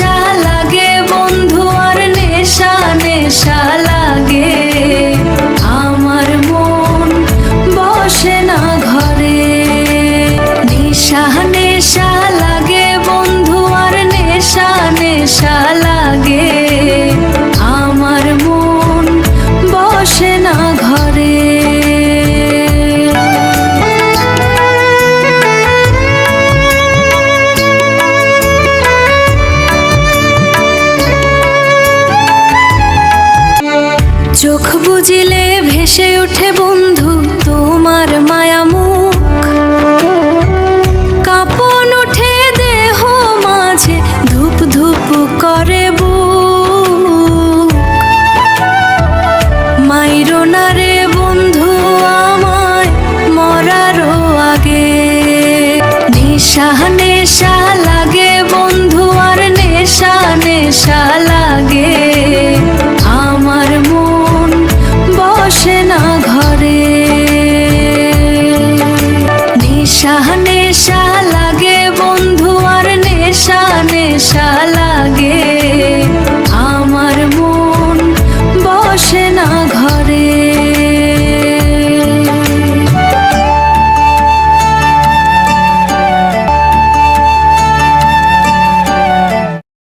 নেশা লাগে বন্ধু আর নেশা নেশা লাগে, আমার মন বসে না ঘরে। নেশা নেশা লাগে বন্ধু আর নেশা নেশা লাগে, আমার মন বসে না ঘরে। চোখ বুজিলে ভেসে ওঠে বন্ধু তোমার মায়া মুখ, কাঁপন ওঠে দেহ মাঝে ধূপ ধূপ করে বুক। মাইরো না রে বন্ধু আমায় মরারও আগে, নেশা নেশা